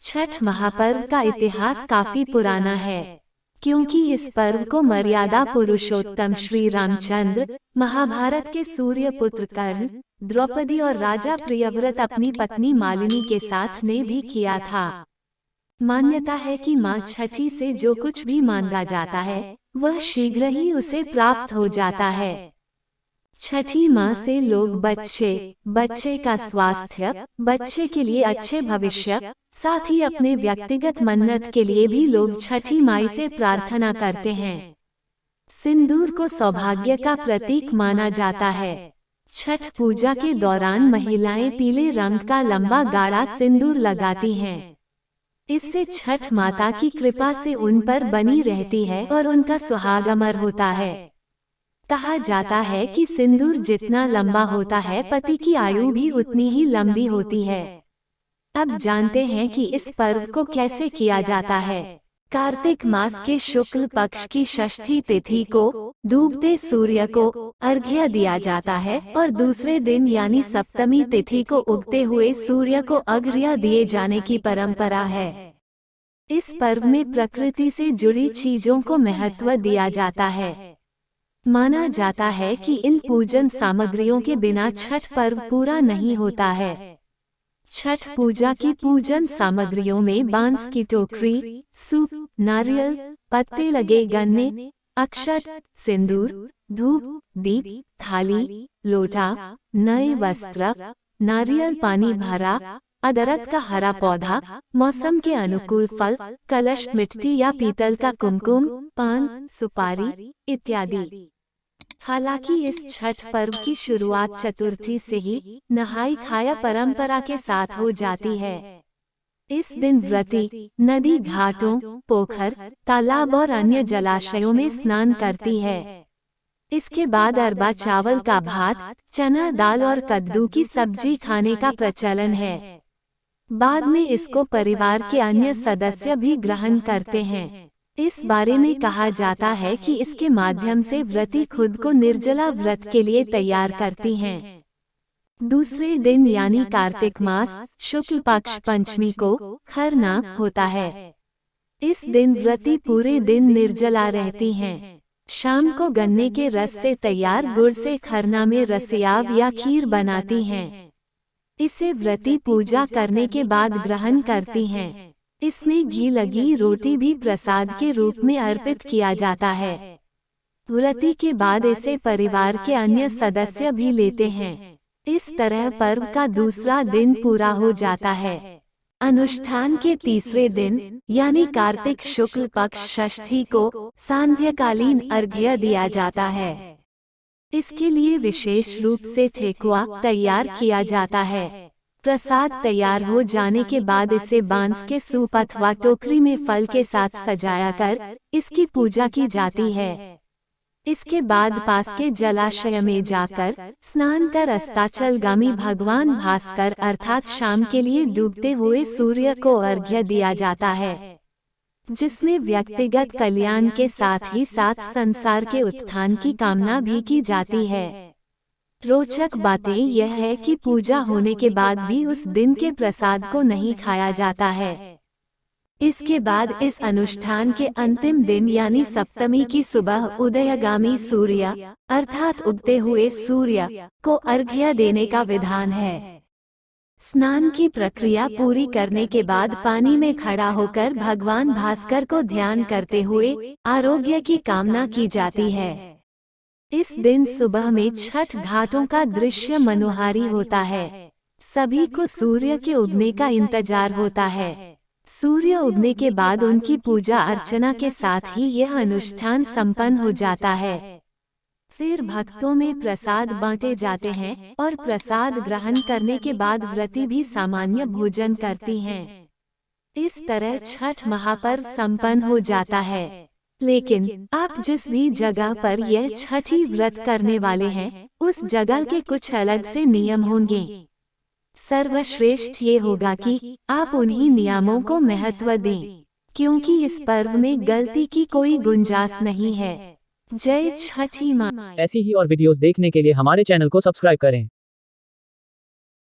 छठ महापर्व का इतिहास काफी पुराना है, क्योंकि इस पर्व को मर्यादा पुरुषोत्तम श्री रामचंद्र, महाभारत के सूर्य पुत्र कर्ण, द्रौपदी और राजा प्रियव्रत अपनी पत्नी मालिनी के साथ ने भी किया था। मान्यता है कि माँ छठी से जो कुछ भी मांगा जाता है वह शीघ्र ही उसे प्राप्त हो जाता है। छठी माँ से लोग बच्चे का स्वास्थ्य, बच्चे के लिए अच्छे भविष्य, साथ ही अपने व्यक्तिगत मन्नत के लिए भी लोग छठी माई से प्रार्थना करते हैं। सिंदूर को सौभाग्य का प्रतीक माना जाता है। छठ पूजा के दौरान महिलाएं पीले रंग का लंबा गाढ़ा सिंदूर लगाती हैं। इससे छठ माता की कृपा से उन पर बनी रहती है और उनका सुहाग अमर होता है। कहा जाता है कि सिंदूर जितना लंबा होता है पति की आयु भी उतनी ही लंबी होती है। अब जानते हैं कि इस पर्व को कैसे किया जाता है। कार्तिक मास के शुक्ल पक्ष की षष्ठी तिथि को डूबते सूर्य को अर्घ्य दिया जाता है और दूसरे दिन यानी सप्तमी तिथि को उगते हुए सूर्य को अर्घ्य दिए जाने की परंपरा है। इस पर्व में प्रकृति से जुड़ी चीजों को महत्व दिया जाता है। माना जाता है कि इन पूजन सामग्रियों के बिना छठ पर्व पूरा नहीं होता है। छठ पूजा की पूजन सामग्रियों में बांस की टोकरी, सूप, नारियल, पत्ते लगे गन्ने, अक्षत, सिंदूर, धूप, दीप, थाली, लोटा, नए वस्त्र, नारियल पानी भरा, अदरक का हरा पौधा, मौसम के अनुकूल फल, कलश मिट्टी या पीतल का कुमकुम, पान, सुपारी इत्यादि। हालांकि इस छठ पर्व की शुरुआत चतुर्थी से ही नहाई खाया परंपरा के साथ हो जाती है। इस दिन व्रती नदी घाटों, पोखर, तालाब और अन्य जलाशयों में स्नान करती है। इसके बाद अरबा चावल का भात, चना दाल और कद्दू की सब्जी खाने का प्रचलन है। बाद में इसको परिवार के अन्य सदस्य भी ग्रहण करते हैं। इस बारे में कहा जाता है कि इसके माध्यम से व्रती खुद को निर्जला व्रत के लिए तैयार करती हैं। दूसरे दिन यानी कार्तिक मास शुक्ल पक्ष पंचमी को खरना होता है। इस दिन व्रती पूरे दिन निर्जला रहती हैं। शाम को गन्ने के रस से तैयार गुड़ से खरना में रसियाव या खीर बनाती हैं। इसे व्रती पूजा करने के बाद ग्रहण करती हैं। इसमें घी लगी रोटी भी प्रसाद के रूप में अर्पित किया जाता है। व्रती के बाद इसे परिवार के अन्य सदस्य भी लेते हैं। इस तरह पर्व का दूसरा दिन पूरा हो जाता है। अनुष्ठान के तीसरे दिन यानी कार्तिक शुक्ल पक्ष षष्ठी को सांध्यकालीन अर्घ्य दिया जाता है। इसके लिए विशेष रूप से ठेकुआ तैयार किया जाता है। प्रसाद तैयार हो जाने के बाद इसे बांस के सूप अथवा टोकरी में फल के साथ सजाया कर इसकी पूजा की जाती है। इसके बाद पास के जलाशय में जाकर स्नान कर अस्ताचलगामी भगवान भास्कर अर्थात शाम के लिए डूबते हुए सूर्य को अर्घ्य दिया जाता है, जिसमें व्यक्तिगत कल्याण के साथ ही साथ संसार के उत्थान की कामना भी की जाती है। रोचक बातें यह है कि पूजा होने के बाद भी उस दिन के प्रसाद को नहीं खाया जाता है। इसके बाद इस अनुष्ठान के अंतिम दिन यानी सप्तमी की सुबह उदयगामी सूर्य अर्थात उगते हुए सूर्य को अर्घ्य देने का विधान है। स्नान की प्रक्रिया पूरी करने के बाद पानी में खड़ा होकर भगवान भास्कर को ध्यान करते हुए आरोग्य की कामना की जाती है। इस दिन सुबह में छठ घाटों का दृश्य मनोहारी होता है। सभी को सूर्य के उगने का इंतजार होता है। सूर्य उगने के बाद उनकी पूजा अर्चना के साथ ही यह अनुष्ठान संपन्न हो जाता है। फिर भक्तों में प्रसाद बांटे जाते हैं और प्रसाद ग्रहण करने के बाद व्रती भी सामान्य भोजन करती हैं। इस तरह छठ महापर्व संपन्न हो जाता है। लेकिन आप जिस भी जगह पर यह छठी व्रत करने वाले हैं, उस जगह के कुछ अलग से नियम होंगे। सर्वश्रेष्ठ ये होगा कि आप उन्हीं नियमों को महत्व दें, क्योंकि इस पर्व में गलती की कोई गुंजाइश नहीं है। जय छठी माँ। ऐसी ही और वीडियोस देखने के लिए हमारे चैनल को सब्सक्राइब करें।